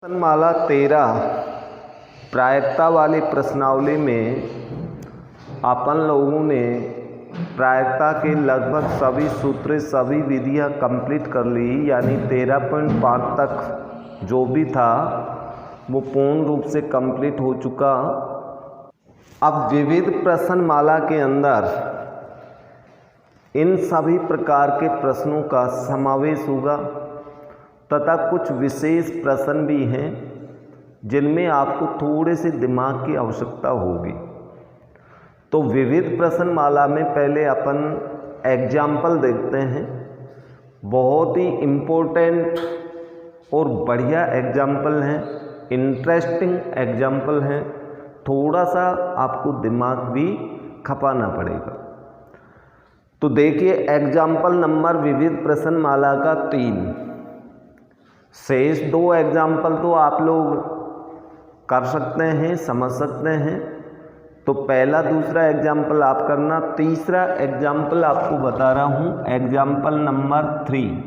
प्रश्नमाला 13 प्रायिकता वाली प्रश्नावली में अपन लोगों ने प्रायिकता के लगभग सभी सूत्र सभी विधियां कंप्लीट कर ली, यानी 13.5 तक जो भी था वो पूर्ण रूप से कंप्लीट हो चुका। अब विविध प्रश्नमाला के अंदर इन सभी प्रकार के प्रश्नों का समावेश होगा तथा कुछ विशेष प्रश्न भी हैं जिनमें आपको थोड़े से दिमाग की आवश्यकता होगी। तो विविध प्रश्नमाला में पहले अपन एग्जाम्पल देखते हैं। बहुत ही इम्पोर्टेंट और बढ़िया एग्जाम्पल हैं, इंटरेस्टिंग एग्जाम्पल हैं, थोड़ा सा आपको दिमाग भी खपाना पड़ेगा। तो देखिए एग्जाम्पल नंबर विविध प्रश्नमाला का 3। शेष 2 एग्जाम्पल तो आप लोग कर सकते हैं, समझ सकते हैं। तो पहला दूसरा एग्जाम्पल आप करना, तीसरा एग्जाम्पल आपको बता रहा हूँ एग्जाम्पल नंबर 3।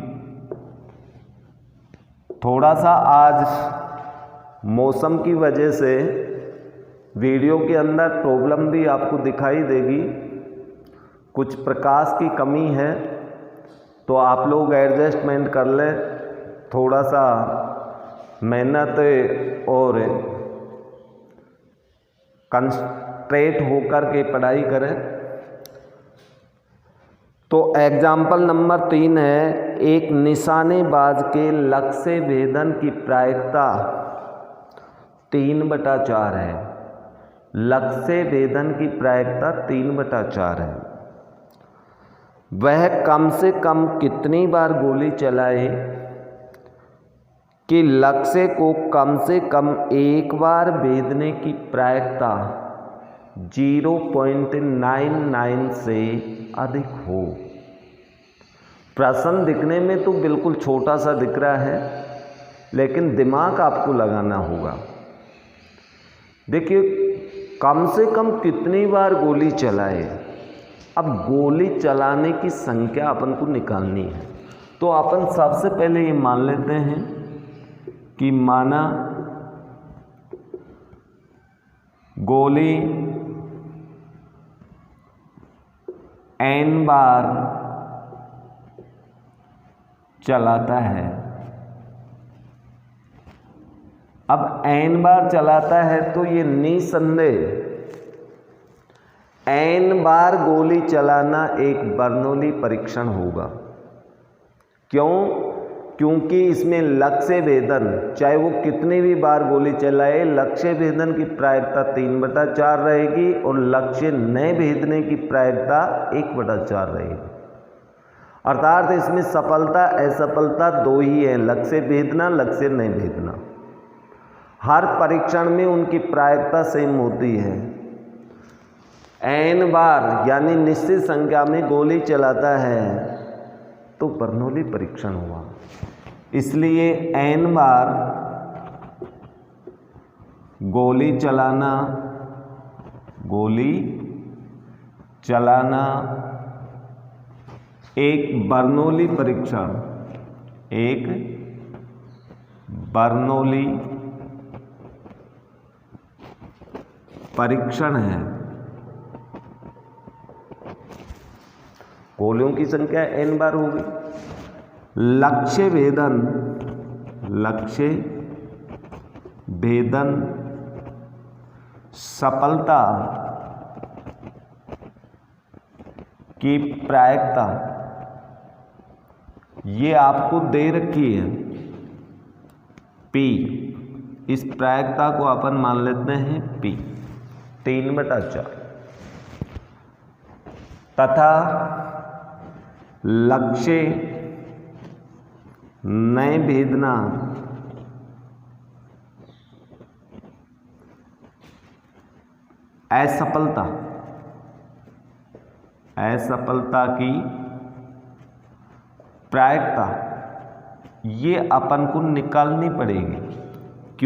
थोड़ा सा आज मौसम की वजह से वीडियो के अंदर प्रॉब्लम भी आपको दिखाई देगी, कुछ प्रकाश की कमी है, तो आप लोग एडजस्टमेंट कर लें। थोड़ा सा मेहनत और कंसंट्रेट होकर के पढ़ाई करें। तो एग्जाम्पल नंबर 3 है, एक निशानेबाज के लक्ष्य भेदन की प्रायिकता 3/4 है। लक्ष्य भेदन की प्रायिकता 3/4 है। वह कम से कम कितनी बार गोली चलाए कि लक्ष्य को कम से कम एक बार भेदने की प्रायिकता 0.99 से अधिक हो। प्रश्न दिखने में तो बिल्कुल छोटा सा दिख रहा है, लेकिन दिमाग आपको लगाना होगा। देखिए कम से कम कितनी बार गोली चलाए। अब गोली चलाने की संख्या अपन को निकालनी है, तो अपन सबसे पहले ये मान लेते हैं कि माना गोली n बार चलाता है। अब n बार चलाता है तो ये निसंदेह n बार गोली चलाना एक बर्नौली परीक्षण होगा। क्यों? क्योंकि इसमें लक्ष्य भेदन, चाहे वो कितनी भी बार गोली चलाए, लक्ष्य भेदन की प्रायिकता 3/4 रहेगी और लक्ष्य न भेदने की प्रायिकता 1/4 रहेगी। अर्थात इसमें सफलता असफलता 2 ही है, लक्ष्य भेदना, लक्ष्य न भेदना। हर परीक्षण में उनकी प्रायिकता सेम होती है। n बार यानी निश्चित संख्या में गोली चलाता है तो बर्नौली परीक्षण हुआ। इसलिए n बार गोली चलाना एक बर्नौली परीक्षण, एक बर्नौली परीक्षण है। गोलियों की संख्या n बार होगी। लक्ष्य भेदन सफलता की प्रायिकता ये आपको दे रखी है P। इस प्रायिकता को अपन मान लेते हैं P 3/4 तथा लक्ष्य न भेदना असफलता की प्रायिकता ये अपन को निकालनी पड़ेगी। Q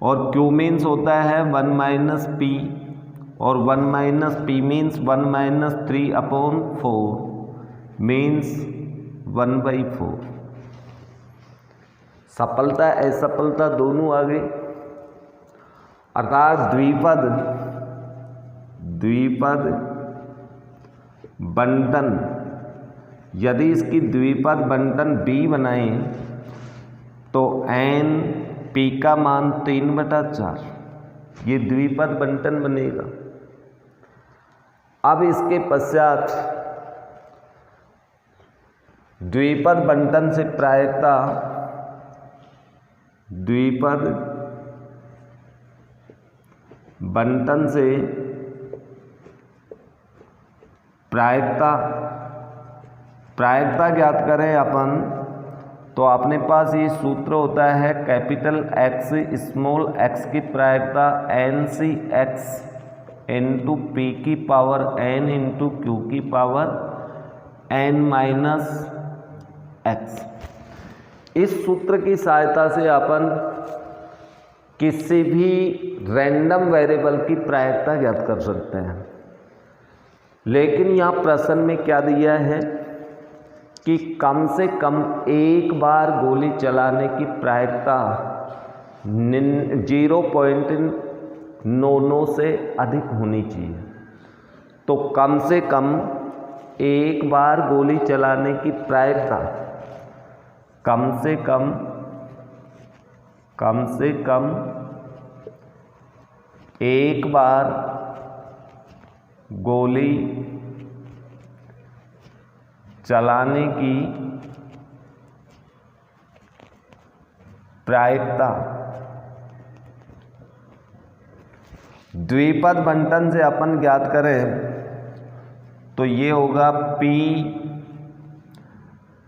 और Q मीन्स होता है 1 - P और 1 - P मीन्स 1 - 3/4 मीन्स 1/4। सफलता असफलता दोनों आ गई, अर्थात द्विपद बंटन, यदि इसकी द्विपद बंटन b बनाएं तो n p का मान 3/4, ये द्विपद बंटन बनेगा। अब इसके पश्चात द्विपद बंटन से प्रायिकता, द्विपद बंटन से प्रायिकता ज्ञात करें अपन, तो अपने पास ये सूत्र होता है कैपिटल X स्मॉल x की प्रायिकता NCX इंटू P की पावर N इंटू Q की पावर N माइनस X। इस सूत्र की सहायता से अपन किसी भी रैंडम वेरिएबल की प्रायिकता ज्ञात कर सकते हैं। लेकिन यहाँ प्रश्न में क्या दिया है कि कम से कम एक बार गोली चलाने की प्रायिकता 0.99 से अधिक होनी चाहिए। तो कम से कम एक बार गोली चलाने की प्रायिकता कम से कम एक बार गोली चलाने की प्रायिकता द्विपद बंटन से अपन ज्ञात करें तो ये होगा p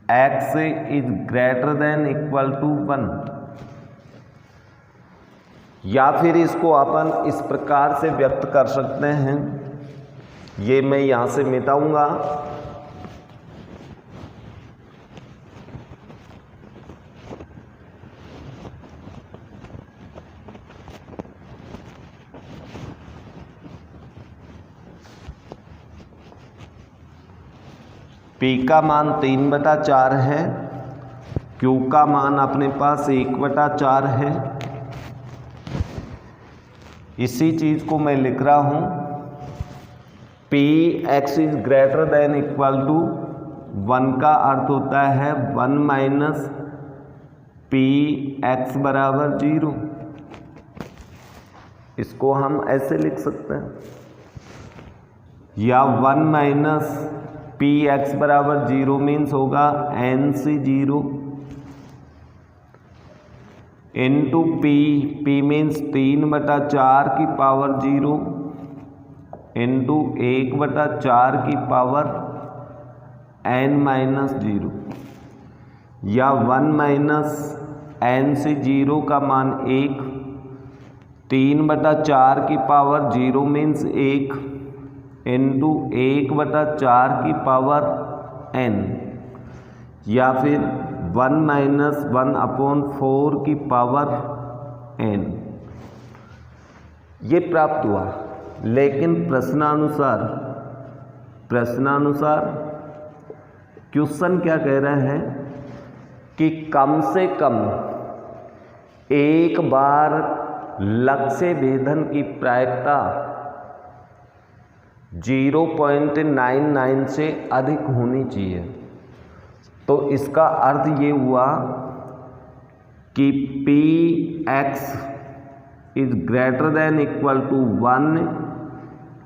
x is greater than equal to 1, या फिर इसको अपन इस प्रकार से व्यक्त कर सकते हैं, ये मैं यहाँ से मिटाऊंगा। P का मान 3/4 है, Q का मान अपने पास 1/4 है। इसी चीज को मैं लिख रहा हूं P x is greater than equal to 1 का अर्थ होता है 1 माइनस P x बराबर 0। इसको हम ऐसे लिख सकते हैं, या 1 माइनस पी एक्स बराबर 0 मीन्स होगा NC0 इंटू पी मीन्स 3/4 की पावर 0 इंटू 1/4 की पावर n-0, या 1 माइनस NC0 का मान 1, 3/4 की पावर 0 मीन्स 1 इंटू 1/4 की पावर n, या फिर 1 माइनस 1/4 की पावर n, ये प्राप्त हुआ। लेकिन प्रश्नानुसार क्वेश्चन क्या कह रहा है कि कम से कम एक बार लक्ष्य भेदन की प्रायिकता 0.99 से अधिक होनी चाहिए। तो इसका अर्थ ये हुआ कि Px is greater than equal to 1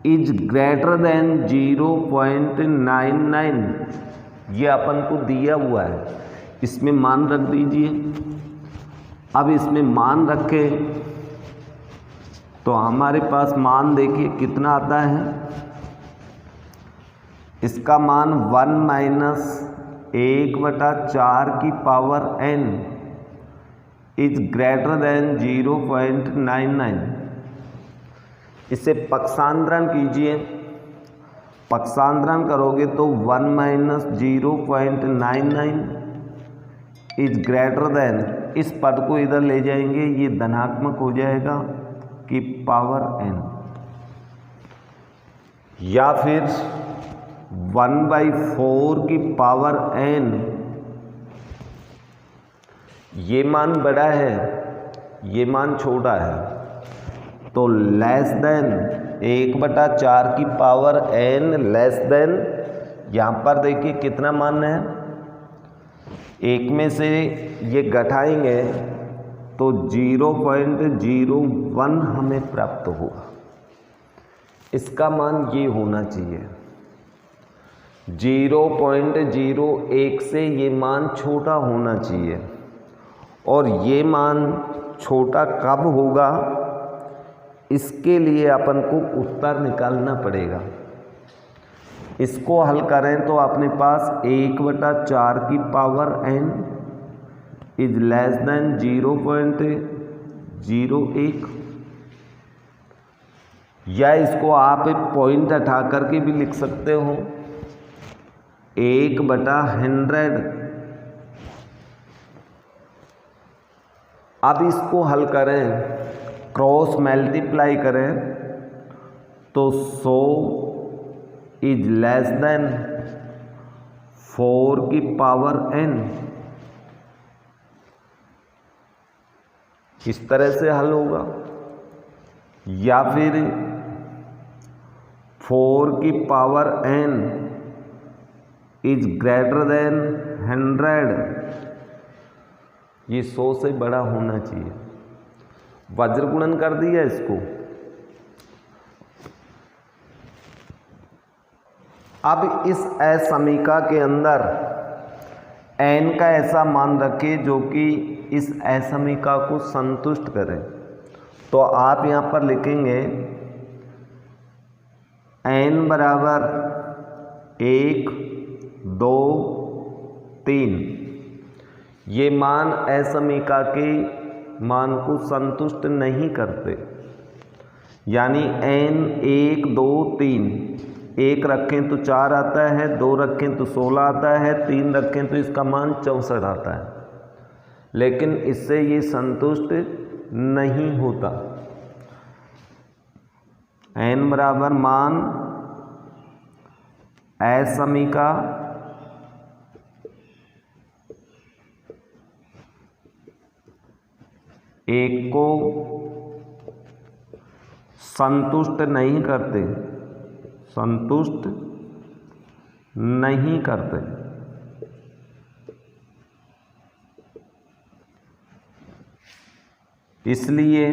is greater than 0.99, ये अपन को दिया हुआ है, इसमें मान रख दीजिए। अब इसमें मान रखे तो हमारे पास मान देखिए कितना आता है, इसका मान 1 माइनस 1/4 की power n is greater than 0.99। इसे पक्षांतरण कीजिए, पक्षांतरण करोगे तो 1 माइनस 0.99 इज ग्रेटर देन, इस पद को इधर ले जाएंगे, ये धनात्मक हो जाएगा की पावर n, या फिर 1/4 की पावर n ये मान बड़ा है, ये मान छोटा है, तो लेस देन 1/4 की पावर n लेस देन, यहाँ पर देखिए कितना मान है, एक में से ये घटाएंगे तो 0.01 हमें प्राप्त होगा। इसका मान ये होना चाहिए, 0.01 से ये मान छोटा होना चाहिए। और ये मान छोटा कब होगा, इसके लिए अपन को उत्तर निकालना पड़ेगा। इसको हल करें तो अपने पास 1/4 की power n is less than 0.01, या इसको आप पॉइंट हटा करके भी लिख सकते हो 1/100। अब इसको हल करें, क्रॉस मल्टीप्लाई करें तो 100 इज लेस देन 4 की पावर n। इस तरह से हल होगा, या फिर 4 की power n is greater then 100, ये 100 से बड़ा होना चाहिए। वज्र गुणन कर दिया इसको। अब इस असमीका के अंदर n का ऐसा मान रखें जो कि इस असमीका को संतुष्ट करे। तो आप यहाँ पर लिखेंगे n बराबर 1, 2, 3। ये मान असमीका के मान को संतुष्ट नहीं करते, यानी n 1, 2, 3, 1 रखें तो 4 आता है, 2 रखें तो 16 आता है, 3 रखें तो इसका मान 64 आता है। लेकिन इससे ये संतुष्ट नहीं होता। n बराबर मान असमीका एक को संतुष्ट नहीं करते, संतुष्ट नहीं करते। इसलिए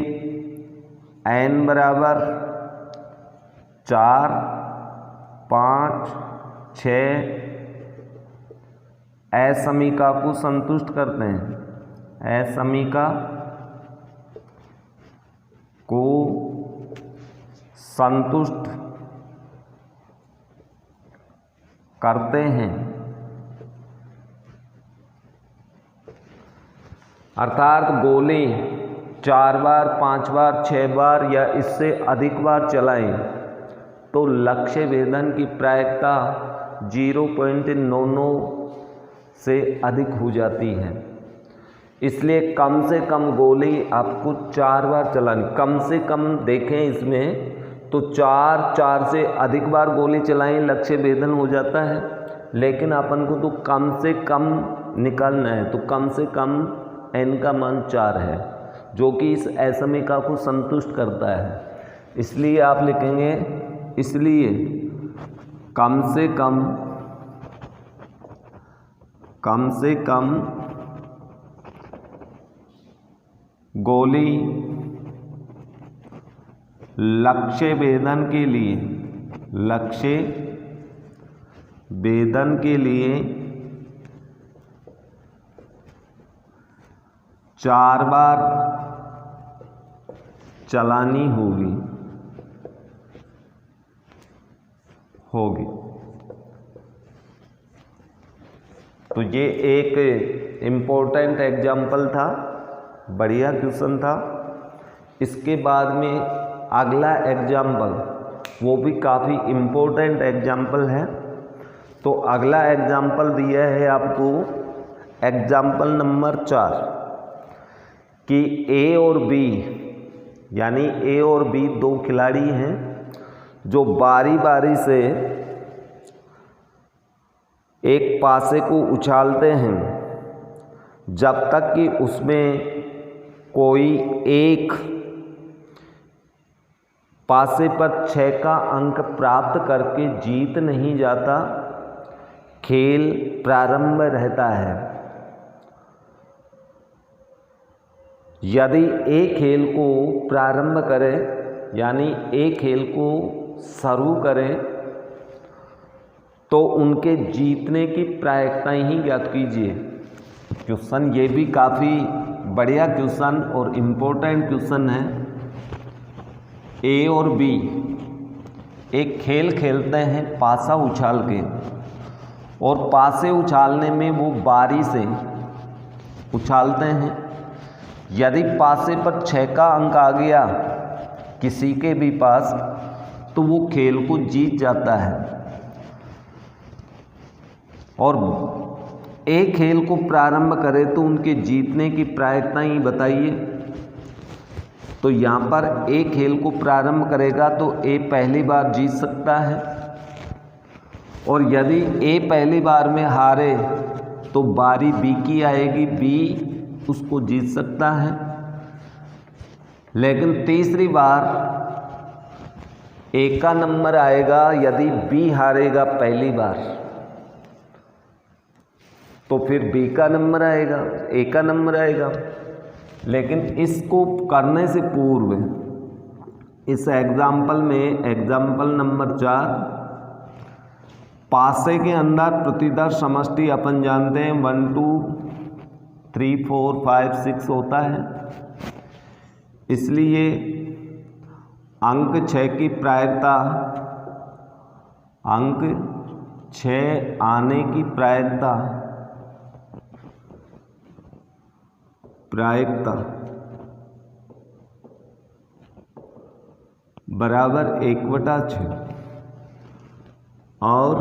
n बराबर 4, 5, 6 असमीका को संतुष्ट करते हैं, असमीका को संतुष्ट करते हैं। अर्थात गोले 4 बार, 5 बार, 6 बार या इससे अधिक बार चलाएं तो लक्ष्य भेदन की प्रायिकता 0.99 से अधिक हो जाती है। इसलिए कम से कम गोली आपको 4 बार चलानी, कम से कम देखें इसमें तो 4 से अधिक बार गोली चलाएं लक्ष्य भेदन हो जाता है। लेकिन अपन को तो कम से कम निकालना है, तो कम से कम n का मान 4 है जो कि इस असमीका को संतुष्ट करता है। इसलिए आप लिखेंगे, इसलिए कम से कम गोली लक्ष्य भेदन के लिए 4 बार चलानी होगी। तो ये एक इम्पोर्टेंट एग्जाम्पल था, बढ़िया क्वेश्चन था। इसके बाद में अगला एग्जाम्पल, वो भी काफ़ी इम्पोर्टेंट एग्जाम्पल है। तो अगला एग्जाम्पल दिया है आपको एग्जाम्पल नंबर 4 कि A और B, यानी A और B 2 खिलाड़ी हैं जो बारी बारी से एक पासे को उछालते हैं। जब तक कि उसमें कोई एक पासे पर 6 का अंक प्राप्त करके जीत नहीं जाता, खेल प्रारंभ रहता है। यदि एक खेल को प्रारंभ करें यानी एक खेल को शुरू करें तो उनके जीतने की प्रायिकताएं ही ज्ञात कीजिए। क्वेश्चन ये भी काफ़ी बढ़िया क्वेश्चन और इम्पोर्टेंट क्वेश्चन है। ए और बी एक खेल खेलते हैं पासा उछाल के, और पासे उछालने में वो बारी से उछालते हैं। यदि पासे पर 6 का अंक आ गया किसी के भी पास तो वो खेल को जीत जाता है। और एक खेल को प्रारंभ करें तो उनके जीतने की प्रायिकताएं ही बताइए। तो यहाँ पर एक खेल को प्रारंभ करेगा तो ए पहली बार जीत सकता है, और यदि ए पहली बार में हारे तो बारी बी की आएगी, बी उसको जीत सकता है। लेकिन तीसरी बार ए का नंबर आएगा यदि बी हारेगा पहली बार तो फिर बी का नंबर आएगा, ए का नंबर आएगा। लेकिन इसको करने से पूर्व इस एग्जाम्पल में एग्जाम्पल नंबर 4 पासे के अंदर प्रतिदर समष्टि अपन जानते हैं 1 2 3 4 5 6 होता है, इसलिए अंक 6 की प्रायिकता, अंक 6 आने की प्रायिकता बराबर 1/6 और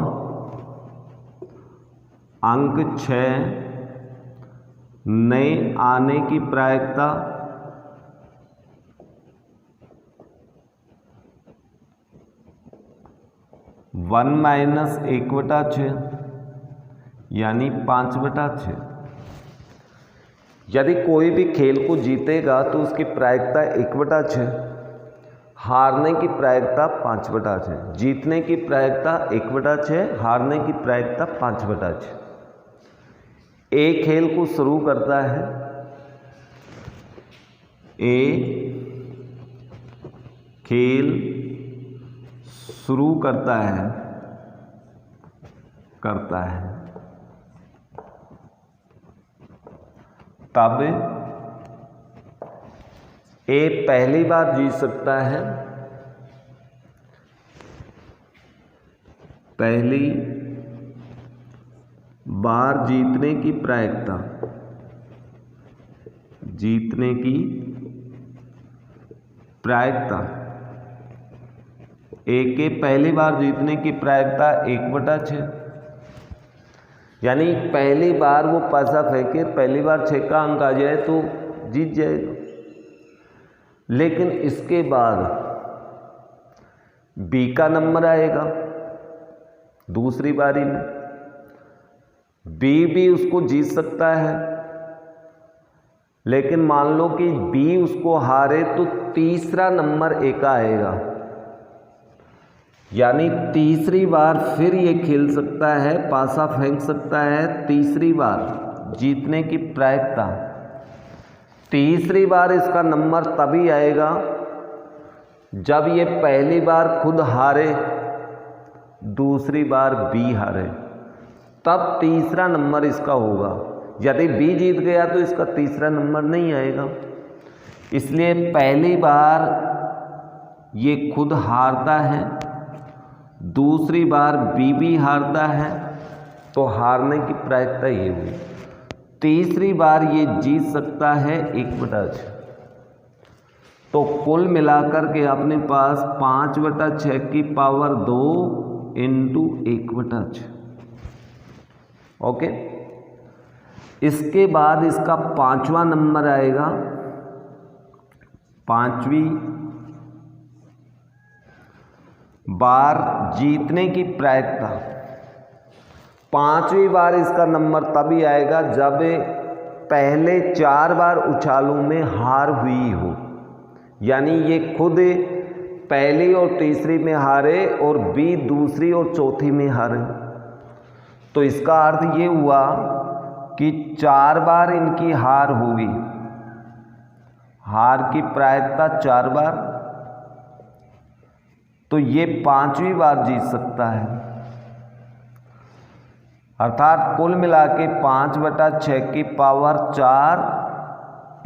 अंक 6 नए आने की प्रायिकता -1/6 यानी 5/6। यदि कोई भी खेल को जीतेगा तो उसकी प्रायिकता 1/6, हारने की प्रायिकता 5/6, जीतने की प्रायिकता 1/6, हारने की प्रायिकता 5/6। एक खेल को शुरू करता है, ए खेल शुरू करता है तब ए पहली बार जीत सकता है, पहली बार जीतने की प्रायिकता, ए के पहली बार जीतने की प्रायिकता 1/6, यानी पहली बार वो पासा फेंके, पहली बार 6 का अंक आ जाए तो जीत जाएगा। लेकिन इसके बाद बी का नंबर आएगा दूसरी बारी में, बी भी उसको जीत सकता है। लेकिन मान लो कि बी उसको हारे तो तीसरा नंबर ए का आएगा, यानी तीसरी बार फिर ये खेल सकता है, पासा फेंक सकता है। तीसरी बार जीतने की प्रायिकता, तीसरी बार इसका नंबर तभी आएगा जब ये पहली बार खुद हारे, दूसरी बार बी हारे, तब तीसरा नंबर इसका होगा। यदि बी जीत गया तो इसका तीसरा नंबर नहीं आएगा। इसलिए पहली बार ये खुद हारता है, दूसरी बार बी भी हारता है, तो हारने की प्रायिकता ये हुई। तीसरी बार ये जीत सकता है 1/6। तो कुल मिलाकर के अपने पास 5/6 की पावर 2 इंटू 1/6। ओके, इसके बाद इसका 5वां नंबर आएगा, 5वीं बार जीतने की प्रायिकता। 5वीं बार इसका नंबर तभी आएगा जब पहले 4 बार उछालों में हार हुई हो, यानी ये खुद पहली और तीसरी में हारे और बी दूसरी और चौथी में हारे, तो इसका अर्थ ये हुआ कि 4 बार इनकी हार होगी, हार की प्रायिकता 4 बार, तो ये 5वीं बार जीत सकता है। अर्थात कुल मिला के 5/6 की पावर 4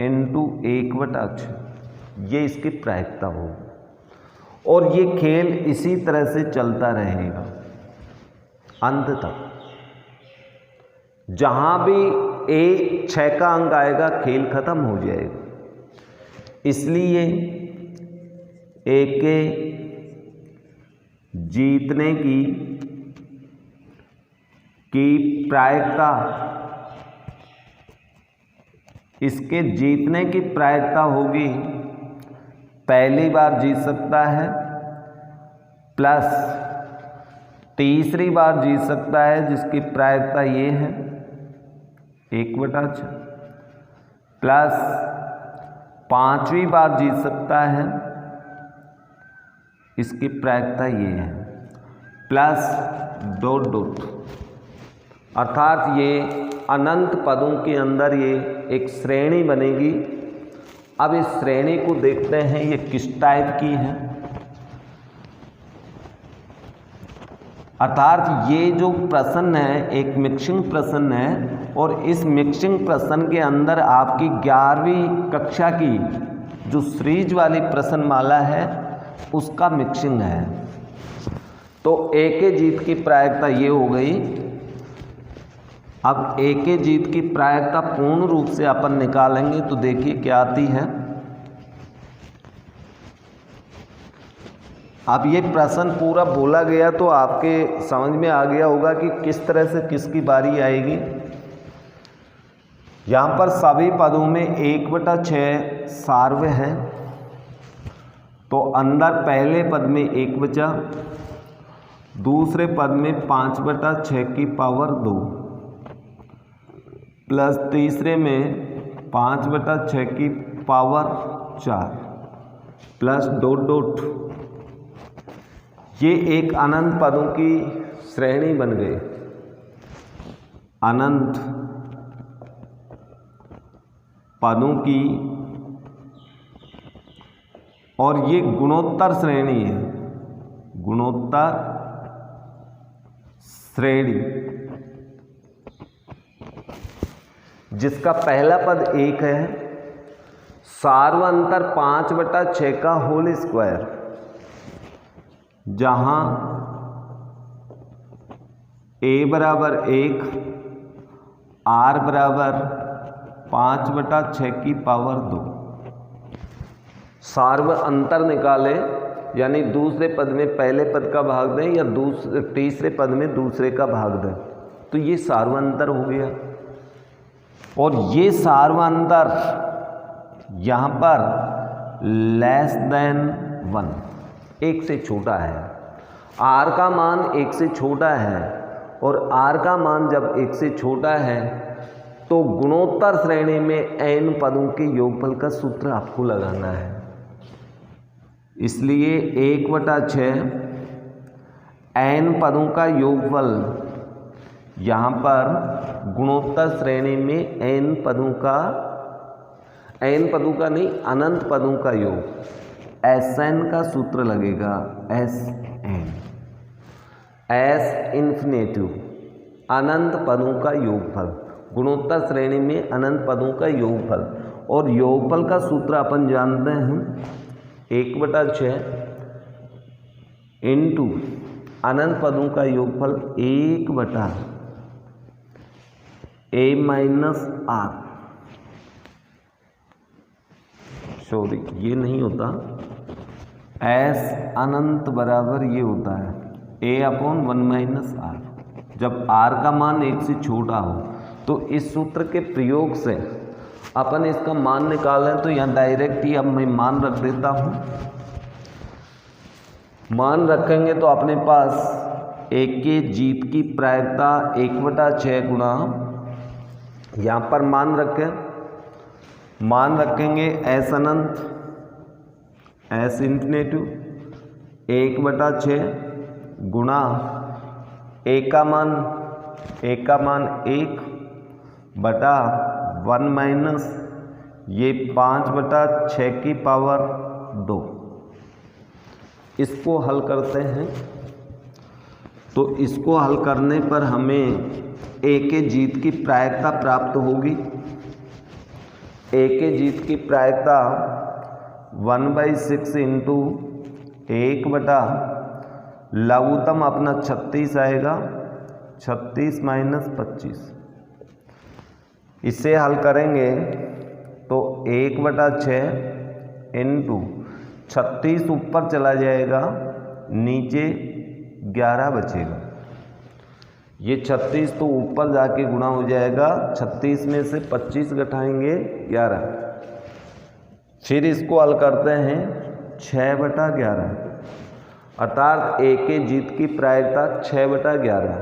इंटू 1/6, ये इसकी प्रायिकता होगी। और ये खेल इसी तरह से चलता रहेगा अंत तक। जहां भी 6 का अंक आएगा खेल खत्म हो जाएगा। इसलिए ए के जीतने की प्रायिकता, इसके जीतने की प्रायिकता होगी, पहली बार जीत सकता है प्लस तीसरी बार जीत सकता है जिसकी प्रायिकता ये है 1/6, प्लस 5वीं बार जीत सकता है, इसकी प्रायिकता ये है, प्लस ... अर्थात ये अनंत पदों के अंदर ये एक श्रेणी बनेगी। अब इस श्रेणी को देखते हैं ये किस टाइप की है। अर्थात ये जो प्रश्न है एक मिक्सिंग प्रश्न है, और इस मिक्सिंग प्रश्न के अंदर आपकी 11वीं कक्षा की जो सीरीज वाली प्रश्नमाला है उसका मिक्सिंग है। तो ए के जीत की प्रायिकता ये हो गई। अब ए के जीत की प्रायिकता पूर्ण रूप से अपन निकालेंगे तो देखिए क्या आती है। अब ये प्रश्न पूरा बोला गया तो आपके समझ में आ गया होगा कि किस तरह से किसकी बारी आएगी। यहाँ पर सभी पदों में 1/6 सार्व है, तो अंदर पहले पद में 1 बचा, दूसरे पद में 5/6 की पावर 2, प्लस तीसरे में 5/6 की पावर 4, प्लस ... ये एक अनंत पदों की श्रेणी बन गई, अनंत पदों की, और ये गुणोत्तर श्रेणी है, गुणोत्तर श्रेणी, जिसका पहला पद 1 है, सार्व अंतर 5/6 का होल स्क्वायर, जहां a बराबर 1, r बराबर 5/6 की पावर 2। सार्व अंतर निकाले, यानी दूसरे पद में पहले पद का भाग दें या तीसरे पद में दूसरे का भाग दें, तो ये सार्वांतर हो गया। और ये सार्वांतर यहाँ पर लेस देन 1, 1 से छोटा है। r का मान 1 से छोटा है, और r का मान जब 1 से छोटा है तो गुणोत्तर श्रेणी में n पदों के योगफल का सूत्र आपको लगाना है। इसलिए 1/6 n पदों का योगफल, यहाँ पर गुणोत्तर श्रेणी में n पदों का नहीं, अनंत पदों का योग, Sn का सूत्र लगेगा, Sn, S इन्फिनेटिव, अनंत पदों का योगफल, गुणोत्तर श्रेणी में अनंत पदों का योगफल। और योगफल का सूत्र अपन जानते हैं 1/6 इंटू अनंत पदों का योगफल 1/a - r, सॉरी ये नहीं होता, S अनंत बराबर ये होता है a/1 - r। जब r का मान 1 से छोटा हो तो इस सूत्र के प्रयोग से अपन इसका मान निकालें, तो यहाँ डायरेक्ट ही अब मैं मान रख देता हूँ। मान रखेंगे तो अपने पास 1 के जीत की प्रायिकता 1/6 गुणा यहाँ पर मान रखेंगे एस अनंत, एस इंफिनिटिव 1/6 गुणा ए का मान 1/1 माइनस ये 5/6 की पावर 2। इसको हल करते हैं तो इसको हल करने पर हमें ए के जीत की प्रायिकता प्राप्त होगी। ए के जीत की प्रायिकता 1/6 इंटू 1 लघुत्तम अपना 36 आएगा, 36 माइनस 25। इसे हल करेंगे तो 1/6 इंटू 36 ऊपर चला जाएगा, नीचे 11 बचेगा। ये 36 तो ऊपर जाके गुणा हो जाएगा, 36 में से 25 घटाएंगे 11। फिर इसको हल करते हैं 6/11 अर्थात ए के जीत की प्रायिकता 6/11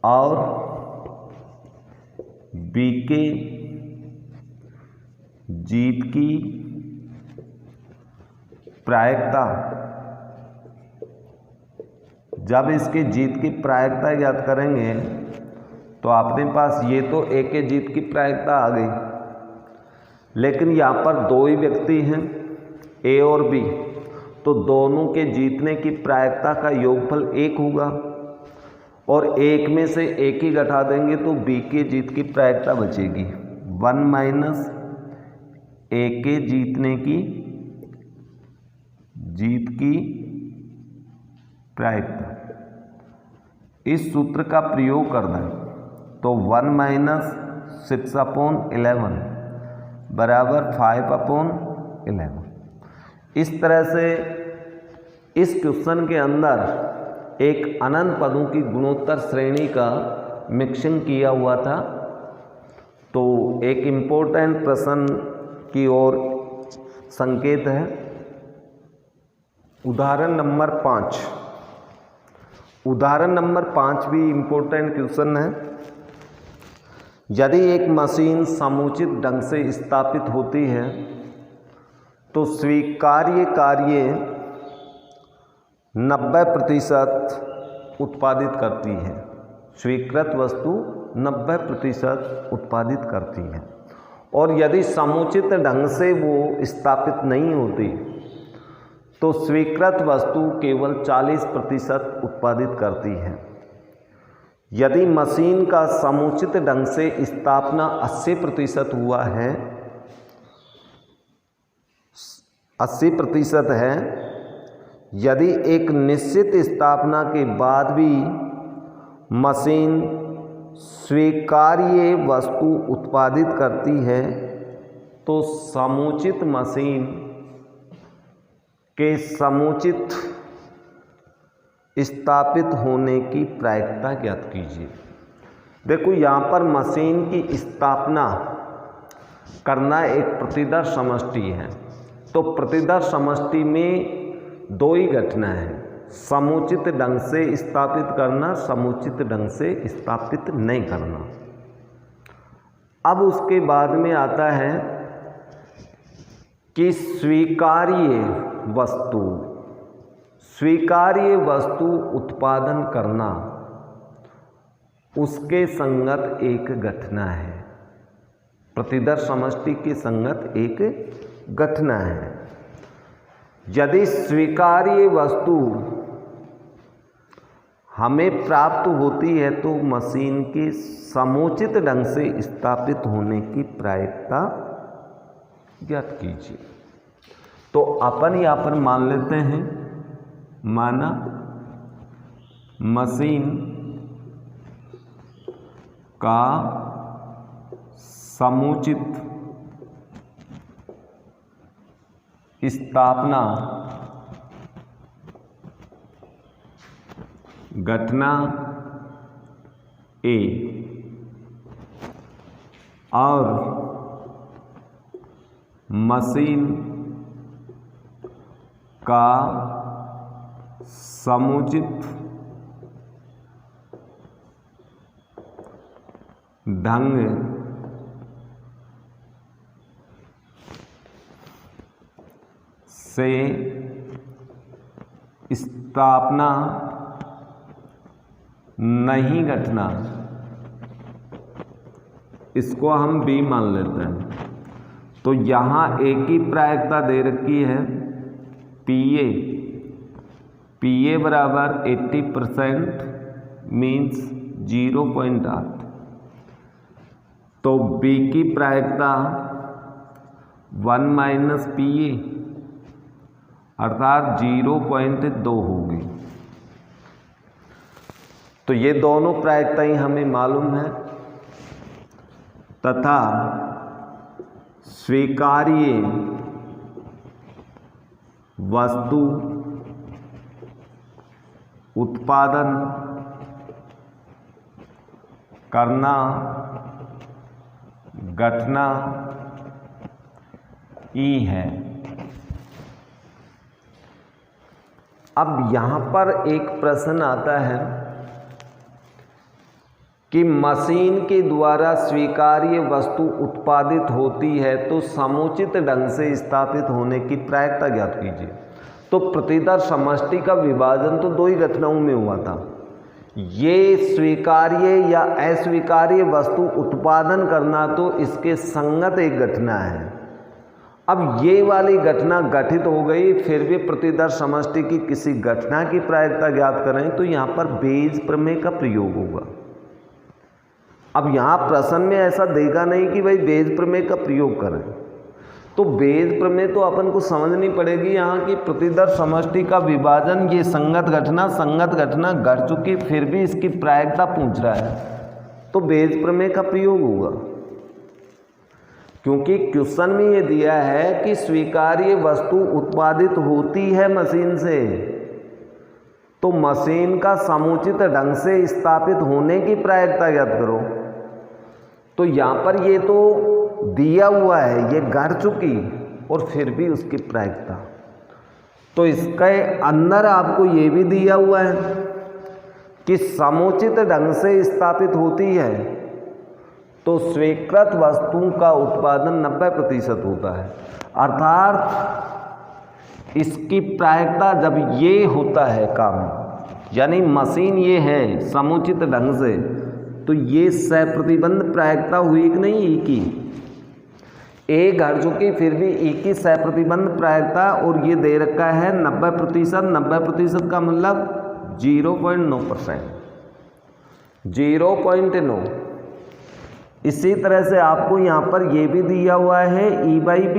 और बी के जीत की प्रायिकता, जब इसकी जीत की प्रायिकता ज्ञात करेंगे तो अपने पास ये तो ए के जीत की प्रायिकता आ गई, लेकिन यहाँ पर दो ही व्यक्ति हैं ए और बी, तो दोनों के जीतने की प्रायिकता का योगफल 1 होगा और 1 में से 1 ही घटा देंगे तो बी के जीत की प्रायिकता बचेगी 1 माइनस ए के जीत की प्रायिकता। इस सूत्र का प्रयोग करना है तो 1 माइनस 6/11 बराबर 5/11। इस तरह से इस क्वेश्चन के अंदर एक अनंत पदों की गुणोत्तर श्रेणी का मिक्सिंग किया हुआ था। तो एक इम्पोर्टेंट प्रश्न की ओर संकेत है। उदाहरण नंबर 5 भी इम्पोर्टेंट क्वेश्चन है। यदि एक मशीन समुचित ढंग से स्थापित होती है तो स्वीकार्य कार्य 90% उत्पादित करती है। स्वीकृत वस्तु 90% उत्पादित करती है। और यदि समुचित ढंग से वो स्थापित नहीं होती तो स्वीकृत वस्तु केवल 40% उत्पादित करती है। यदि मशीन का समुचित ढंग से स्थापना 80% हुआ है, 80% है, यदि एक निश्चित स्थापना के बाद भी मशीन स्वीकार्य वस्तु उत्पादित करती है तो समुचित मशीन के समुचित स्थापित होने की प्रायिकता ज्ञात कीजिए। देखो यहाँ पर मशीन की स्थापना करना एक प्रतिदर्श समष्टि है। तो प्रतिदर्श समष्टि में दो ही घटना है, समुचित ढंग से स्थापित करना, समुचित ढंग से स्थापित नहीं करना। अब उसके बाद में आता है कि स्वीकार्य वस्तु उत्पादन करना उसके संगत एक घटना है। प्रतिदर्श समष्टि के संगत एक घटना है। यदि स्वीकार्य वस्तु हमें प्राप्त होती है तो मशीन के समुचित ढंग से स्थापित होने की प्रायिकता ज्ञात कीजिए। तो अपन यहाँ पर मान लेते हैं, माना मशीन का समुचित स्थापना घटना ए और मशीन का समुचित ढंग से स्थापना नहीं घटना, इसको हम बी मान लेते हैं। तो यहाँ ए की प्रायिकता दे रखी है पी ए बराबर 80% मीन्स 0.8। तो बी की प्रायिकता 1 माइनस पी ए अर्थात 0.2 होगी। तो ये दोनों प्रायिकताएं हमें मालूम है तथा स्वीकार्य वस्तु उत्पादन करना घटना ई है। अब यहाँ पर एक प्रश्न आता है कि मशीन के द्वारा स्वीकार्य वस्तु उत्पादित होती है तो समुचित ढंग से स्थापित होने की प्रायिकता ज्ञात कीजिए। तो प्रतिदर समष्टि का विभाजन तो दो ही घटनाओं में हुआ था। ये स्वीकार्य या अस्वीकार्य वस्तु उत्पादन करना तो इसके संगत एक घटना है। अब ये वाली घटना घटित हो गई, फिर भी प्रतिदर समष्टि की किसी घटना की प्रायिकता ज्ञात करें तो यहाँ पर बेज प्रमेय का प्रयोग होगा। अब यहाँ प्रश्न में ऐसा देगा नहीं कि भाई बेज प्रमेय का प्रयोग करें, तो बेज प्रमेय तो अपन को समझनी पड़ेगी यहाँ की प्रतिदर समष्टि का विभाजन, ये संगत घटना घट चुकी, फिर भी इसकी प्रायिकता पूछ रहा है तो बेज प्रमेय का प्रयोग होगा। क्योंकि क्वेश्चन में ये दिया है कि स्वीकार्य वस्तु उत्पादित होती है मशीन से, तो मशीन का समुचित ढंग से स्थापित होने की प्रायिकता ज्ञात करो। तो यहाँ पर ये तो दिया हुआ है, ये घट चुकी और फिर भी उसकी प्रायिकता, तो इसके अंदर आपको ये भी दिया हुआ है कि समुचित ढंग से स्थापित होती है तो स्वीकृत वस्तु का उत्पादन 90% होता है। अर्थात इसकी प्रायिकता जब ये होता है काम, यानी मशीन ये है समुचित ढंग से, तो ये सप्रतिबंध प्रायिकता हुई कि नहीं ई की, ए घट चुकी फिर भी ई की सप्रतिबंध प्रायिकता, और ये दे रखा है 90%। 90% का मतलब 0.9%, 0.9। इसी तरह से आपको यहाँ पर ये भी दिया हुआ है E/B,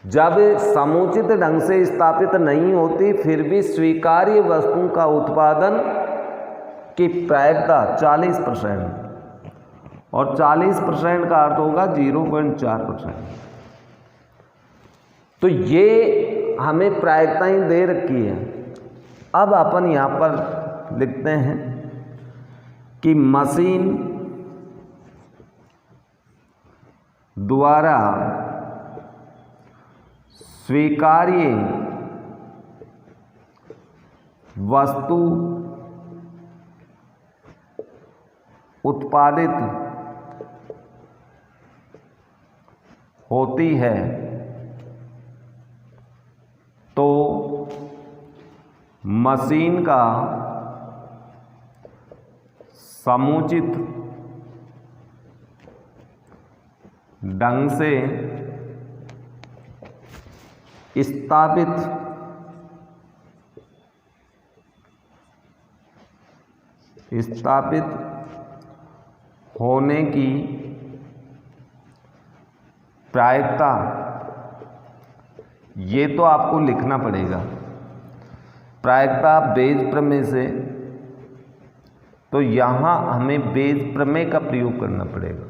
जब समुचित ढंग से स्थापित नहीं होती फिर भी स्वीकार्य वस्तु का उत्पादन की प्रायिकता 40%, और 40% का अर्थ होगा 0.4%। तो ये हमें प्रायिकताएं दे रखी है। अब अपन यहाँ पर लिखते हैं कि मशीन द्वारा स्वीकार्य वस्तु उत्पादित होती है तो मशीन का समुचित ढंग से स्थापित होने की प्रायिकता, ये तो आपको लिखना पड़ेगा। प्रायिकता बेज प्रमेय से, तो यहाँ हमें बेज प्रमेय का प्रयोग करना पड़ेगा।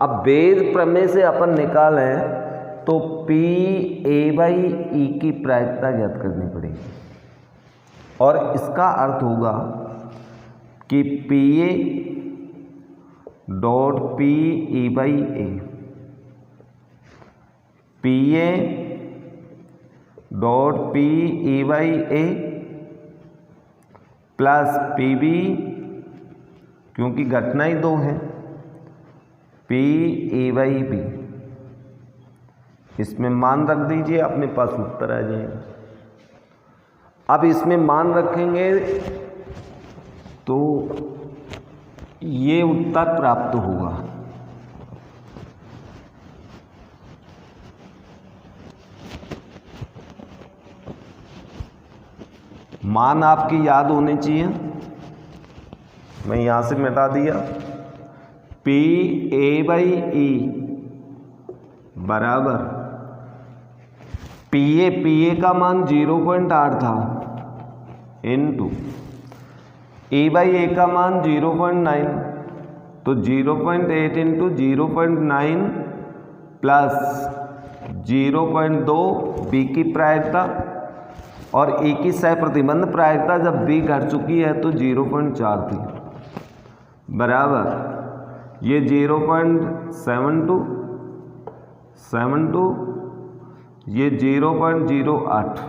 अब बेज प्रमेय से अपन निकालें तो PA/E की प्रायिकता ज्ञात करनी पड़ेगी, और इसका अर्थ होगा कि PA dot PE/A, PA dot PE/A plus PB क्योंकि घटना ही दो है, पी ए बाई बी। इसमें मान रख दीजिए, अपने पास उत्तर आ जाएगा। अब इसमें मान रखेंगे तो ये उत्तर प्राप्त होगा। मान आपकी याद होनी चाहिए, मैं यहां से मिटा दिया। पी ए बाई ई बराबर पी ए का मान 0.8 था इनटू ए बाई ए का मान 0.9, तो 0.8 इंटू 0.9 प्लस 0.2 बी की प्रायिकता, और ए की सह प्रतिबंध प्रायिकता जब बी घट चुकी है तो 0.4 थी, बराबर ये 0.72 ये 0.08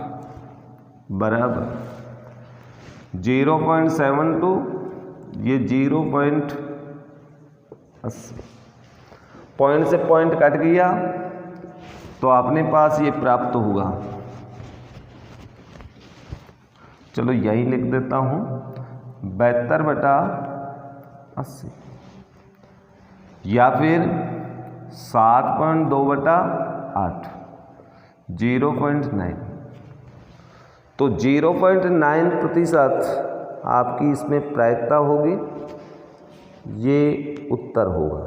बराबर 0.72 ये 0.80। पॉइंट से पॉइंट कट गया तो अपने पास ये प्राप्त होगा। चलो यही लिख देता हूं, 72/80 या फिर 7.2/8 0.9। तो 0.9% आपकी इसमें प्रायिकता होगी, ये उत्तर होगा।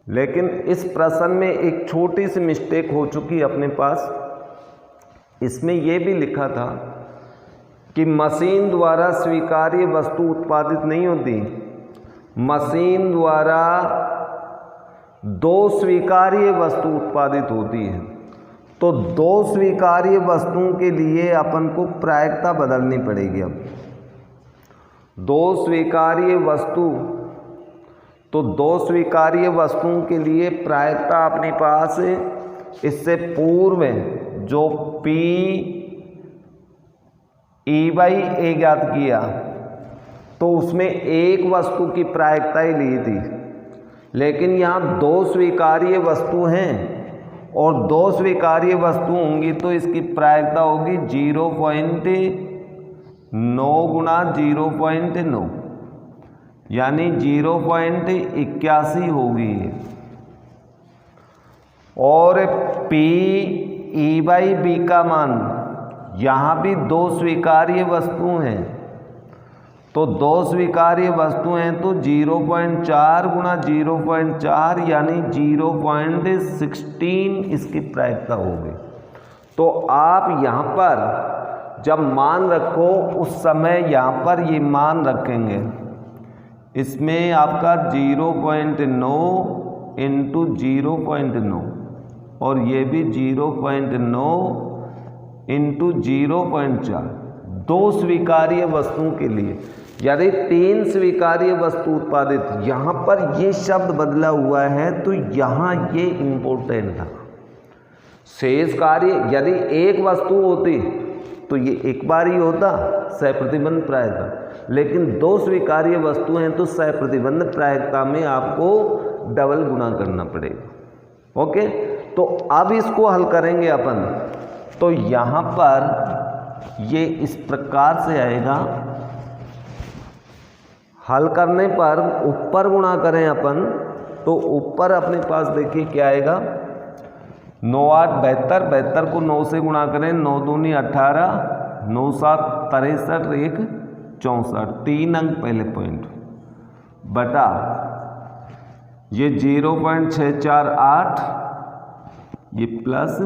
लेकिन इस प्रश्न में एक छोटी सी मिस्टेक हो चुकी अपने पास। इसमें यह भी लिखा था कि मशीन द्वारा स्वीकार्य वस्तु उत्पादित नहीं होती, मशीन द्वारा दो स्वीकार्य वस्तु उत्पादित होती है। तो दो स्वीकार्य वस्तुओं के लिए अपन को प्रायिकता बदलनी पड़ेगी। अब दो स्वीकार्य वस्तु, तो दो स्वीकार्य वस्तुओं के लिए प्रायिकता अपने पास इससे पूर्व जो P E बाई ए ज्ञात किया तो उसमें एक वस्तु की प्रायिकता ही ली थी, लेकिन यहाँ दो स्वीकार्य वस्तु हैं और दो स्वीकार्य वस्तु होंगी तो इसकी प्रायिकता होगी 0.9 गुणा 0.9 यानी 0.81 होगी। और P E बाई बी का मान, यहाँ भी दो स्वीकार्य वस्तु हैं, तो दो स्वीकार्य वस्तु हैं तो 0.4 गुणा 0.4 यानी 0.16 इसकी प्रायिकता होगी। तो आप यहाँ पर जब मान रखो उस समय यहाँ पर ये मान रखेंगे, इसमें आपका 0.9 इंटू 0.9 और ये भी 0.9 इंटू 0.4, दो स्वीकार्य वस्तुओं के लिए। यदि तीन स्वीकार्य वस्तु उत्पादित, यहाँ पर ये शब्द बदला हुआ है तो यहाँ ये इम्पोर्टेंट था। शेष कार्य यदि एक वस्तु होती तो ये एक बार ही होता सह प्रतिबंध प्रायिकता, लेकिन दो स्वीकार्य वस्तु हैं तो सह प्रतिबंध प्रायिकता में आपको डबल गुणा करना पड़ेगा। ओके, तो अब इसको हल करेंगे अपन। तो यहाँ पर ये इस प्रकार से आएगा, हल करने पर ऊपर गुणा करें अपन तो ऊपर अपने पास देखिए क्या आएगा, 9 8 72, 72 को 9 से गुणा करें, 9 दूनी 18, 9 7 63, 1 64, 3 अंक पहले पॉइंट बटा ये 0.648, ये प्लस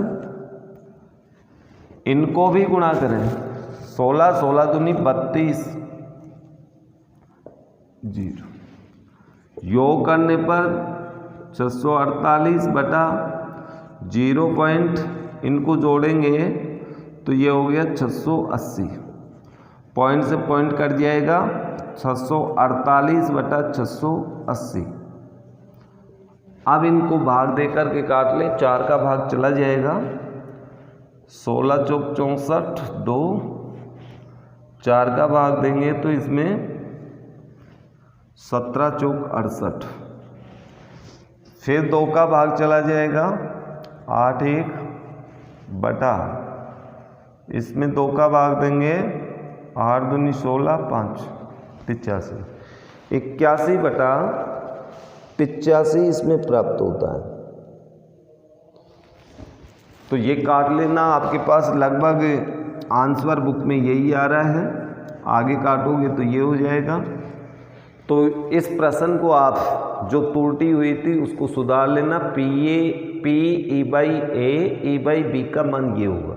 इनको भी गुणा करें, 16 16 दूनी 32, 0 योग करने पर 648 बटा 0 पॉइंट इनको जोड़ेंगे तो ये हो गया 680, पॉइंट से पॉइंट कट जाएगा, 648 बटा 680 अब इनको भाग दे कर के काट लें, 4 का भाग चला जाएगा, 16 चौक 64, 2, 4 का भाग देंगे तो इसमें 17 चौक 68, फिर 2 का भाग चला जाएगा, 8 1 बटा, इसमें 2 का भाग देंगे, 8 दूनी 16, 5 85, 81 बटा 85 इसमें प्राप्त होता है। तो ये काट लेना, आपके पास लगभग आंसर बुक में यही आ रहा है, आगे काटोगे तो ये हो जाएगा। तो इस प्रश्न को आप जो त्रुटि हुई थी उसको सुधार लेना, P E by A by B का मान ये होगा।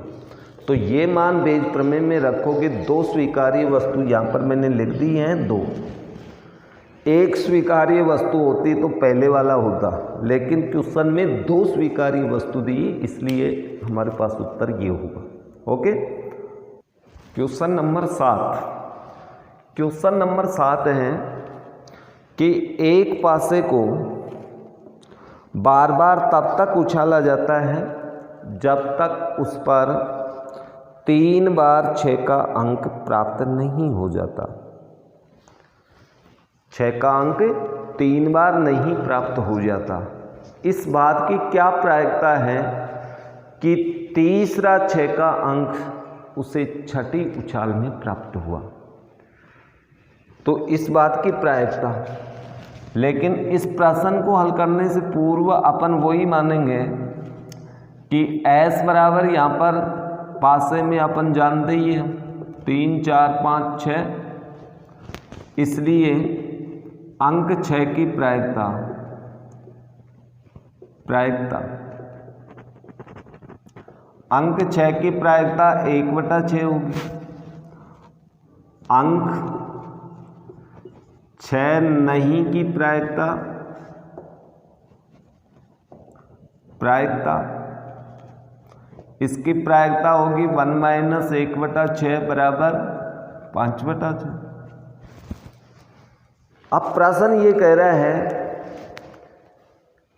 तो ये मान बेज प्रमेय में रखोगे, 2 स्वीकार्य वस्तु यहाँ पर मैंने लिख दी हैं 2, एक स्वीकार्य वस्तु होती तो पहले वाला होता, लेकिन क्वेश्चन में 2 स्वीकार्य वस्तु दी, इसलिए हमारे पास उत्तर ये होगा। Okay, question number 7। Question number 7 है कि एक पासे को बार बार तब तक उछाला जाता है जब तक उस पर 3 बार 6 का अंक प्राप्त नहीं हो जाता। 6 का अंक 3 बार नहीं प्राप्त हो जाता। इस बात की क्या प्रायिकता है कि तीसरा 6 का अंक उसे छठी उछाल में प्राप्त हुआ, तो इस बात की प्रायिकता। लेकिन इस प्रश्न को हल करने से पूर्व अपन वही मानेंगे कि s बराबर यहाँ पर पासे में अपन जानते ही हैं 3 4 5 6, इसलिए अंक 6 की प्रायिकता अंक 6 की प्रायिकता 1/6 होगी। अंक 6 नहीं की प्रायिकता इसकी प्रायिकता होगी 1 - 1/6 बराबर 5/6। अब प्रश्न ये कह रहा है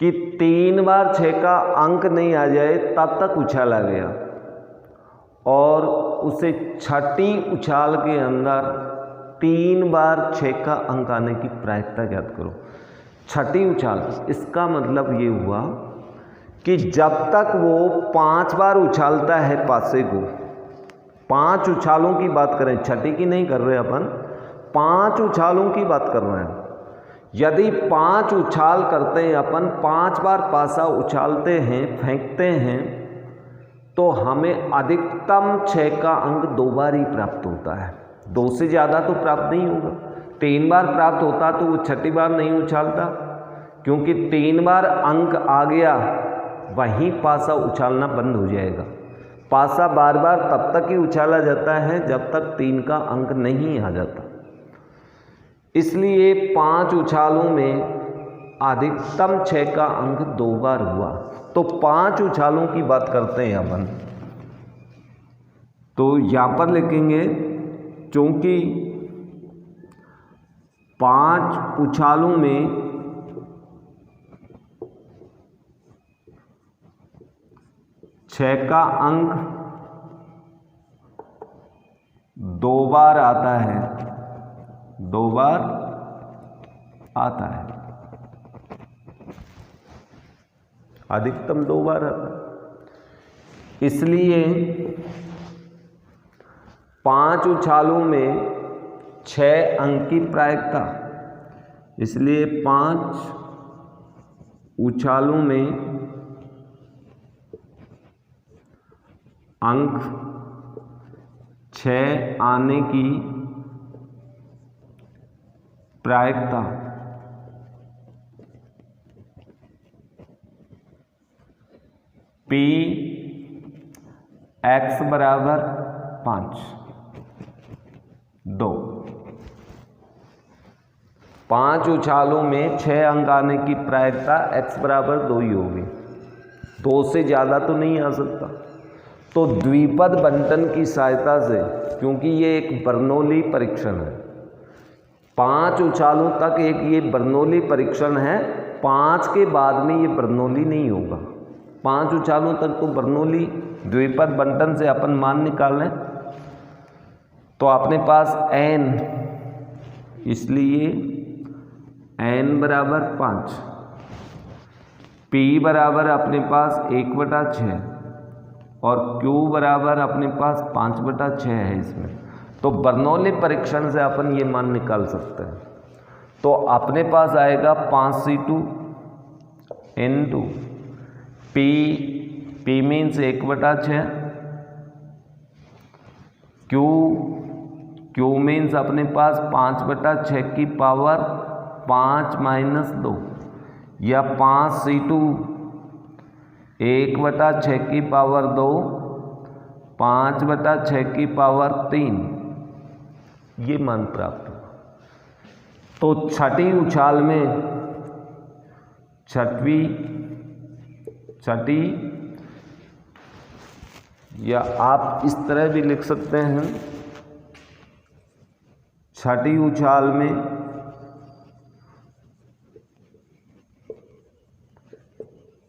कि 3 बार 6 का अंक नहीं आ जाए तब तक उछाला गया, और उसे छठी उछाल के अंदर 3 बार 6 का अंक आने की प्रायिकता ज्ञात करो। छठी उछाल, इसका मतलब ये हुआ कि जब तक वो 5 बार उछालता है पासे को, 5 उछालों की बात करें, छठी की नहीं कर रहे अपन, 5 उछालों की बात कर रहे हैं। यदि 5 उछाल करते हैं अपन, 5 बार पासा उछालते हैं, फेंकते हैं, तो हमें अधिकतम 6 का अंक 2 बार ही प्राप्त होता है। 2 से ज़्यादा तो प्राप्त नहीं होगा। 3 बार प्राप्त होता तो वो छठी बार नहीं उछालता, क्योंकि 3 बार अंक आ गया वहीं पासा उछालना बंद हो जाएगा। पासा बार बार तब तक ही उछाला जाता है जब तक 3 का अंक नहीं आ जाता। इसलिए 5 उछालों में अधिकतम 6 का अंक 2 बार हुआ। तो 5 उछालों की बात करते हैं अपन, तो यहाँ पर लिखेंगे चूंकि 5 उछालों में 6 का अंक 2 बार आता है, 2 बार आता है, अधिकतम 2 बार आता है। इसलिए 5 उछालों में 6 अंक की प्रायिकता, इसलिए 5 उछालों में अंक 6 आने की प्रायिकता P x बराबर 5 2। 5 उछालों में 6 अंक आने की प्रायिकता x बराबर 2 ही होगी। 2 से ज़्यादा तो नहीं आ सकता। तो द्विपद बंटन की सहायता से, क्योंकि ये एक बर्नौली परीक्षण है, 5 उछालों तक एक ये बर्नौली परीक्षण है, 5 के बाद में ये बर्नौली नहीं होगा। 5 उछालों तक तो बर्नौली द्विपद बंटन से अपन मान निकालें तो अपने पास n, इसलिए n बराबर 5, p बराबर अपने पास 1/6 और q बराबर अपने पास 5/6 है इसमें। तो बर्नौली परीक्षण से अपन ये मान निकाल सकते हैं। तो अपने पास आएगा 5c2 into p means 1/6, q means अपने पास 5/6 की पावर 5 - 2 या 5c2 1/6 की पावर 2 5/6 की पावर 3, ये मान प्राप्त हुआ। तो छठी उछाल में छठी या आप इस तरह भी लिख सकते हैं, छठी उछाल में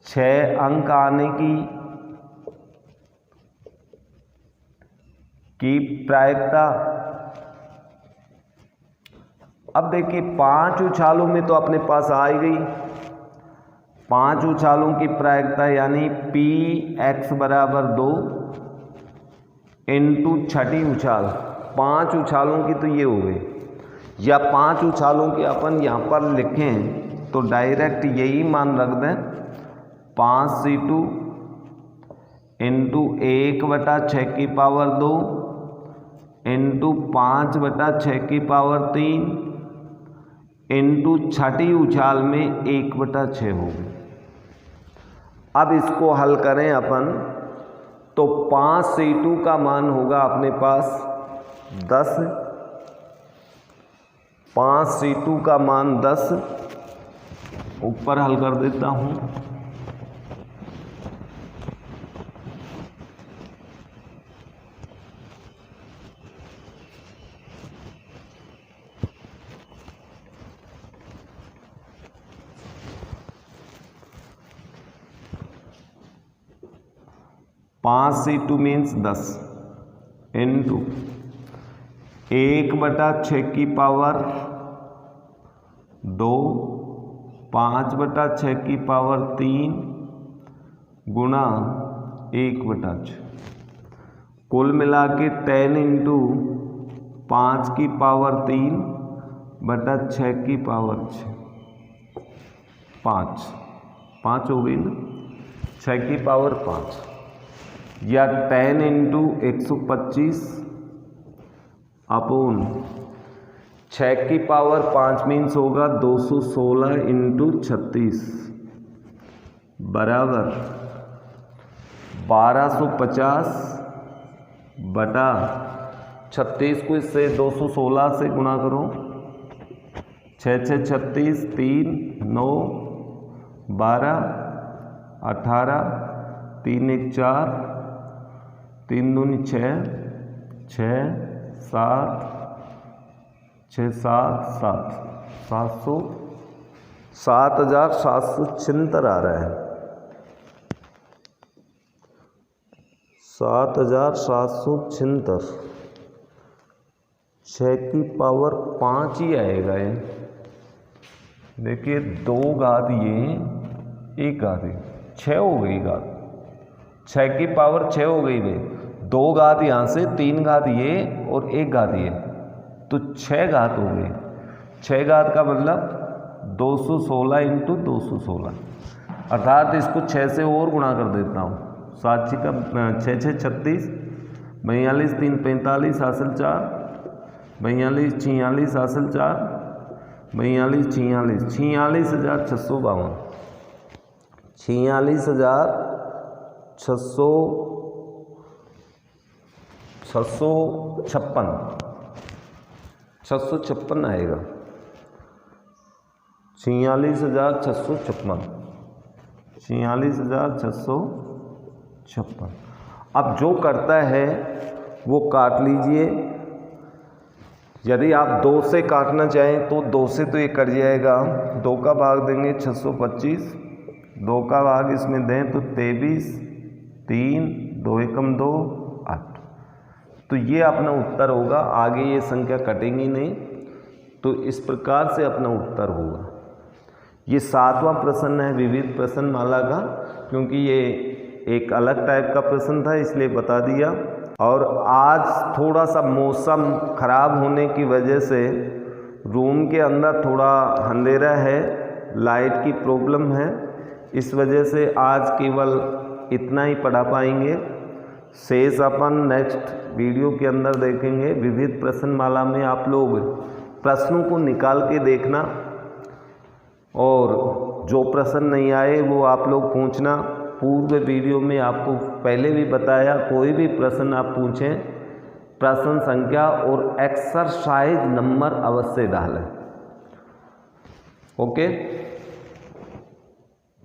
6 अंक आने की प्रायिकता। अब देखिए 5 उछालों में तो अपने पास आ ही गई 5 उछालों की प्रायिकता, यानी px बराबर 2 इंटू छठी उछाल। 5 उछालों की तो ये हो गई, या 5 उछालों की अपन यहाँ पर लिखें तो डायरेक्ट यही मान रख दें, 5c2 इंटू 1/6 की पावर 2 इंटू 5/6 की पावर 3 इंटू छठी उछाल में 1/6 हो गई। अब इसको हल करें अपन तो 5c2 का मान होगा अपने पास 10, 5c2 का मान 10, ऊपर हल कर देता हूँ। पाँच c2 मीन्स 10 इंटू 1/6 की पावर 2 5/6 की पावर 3 गुणा 1/6, कुल मिला के 10 इंटू 5 की पावर 3/6 की पावर 6, 5 हो गई ना, 6 की पावर 5, या 10 इंटू 125 अपॉन 6 की पावर 5 मीन्स होगा 216 इंटू 36 बराबर 1250 बटा 36 को इससे 216 से गुणा करो, 6 6 36, 3 9 12 18, 3 1 4, 3 दूनी 6 6 7 6 7 7 7,776 आ रहा है, 7,776, 6 की पावर 5 ही आएगा ये। देखिए 2 घात ये 1 घात ये 6 हो गई घात, 6 की पावर 6 हो गई भाई, 2 घात यहाँ से, 3 घात ये और 1 घात ये, तो 6 घात हो गई। 6 घात का मतलब 216 इंटू 216, अर्थात इसको 6 से और गुणा कर देता हूँ, 7 का 6 6 36, 42 3 45 हासिल 4, 42 46 हासिल 4, 42 46 46,652, 656 आएगा, 46,656, 46,656। अब जो करता है वो काट लीजिए, यदि आप 2 से काटना चाहें तो 2 से तो ये कट जाएगा, 2 का भाग देंगे 625, 2 का भाग इसमें दें तो 23, 3, 2 एकम 2, 8। तो ये अपना उत्तर होगा, आगे ये संख्या कटेंगी नहीं, तो इस प्रकार से अपना उत्तर होगा। ये 7वां प्रश्न है विविध प्रश्नमाला का, क्योंकि ये एक अलग टाइप का प्रश्न था इसलिए बता दिया। और आज थोड़ा सा मौसम ख़राब होने की वजह से रूम के अंदर थोड़ा अंधेरा है, लाइट की प्रॉब्लम है, इस वजह से आज केवल इतना ही पढ़ा पाएंगे। शेष अपन नेक्स्ट वीडियो के अंदर देखेंगे। विविध प्रश्नमाला में आप लोग प्रश्नों को निकाल के देखना, और जो प्रश्न नहीं आए वो आप लोग पूछना। पूर्व वीडियो में आपको पहले भी बताया, कोई भी प्रश्न आप पूछें, प्रश्न संख्या और एक्सरसाइज नंबर अवश्य डालें। ओके।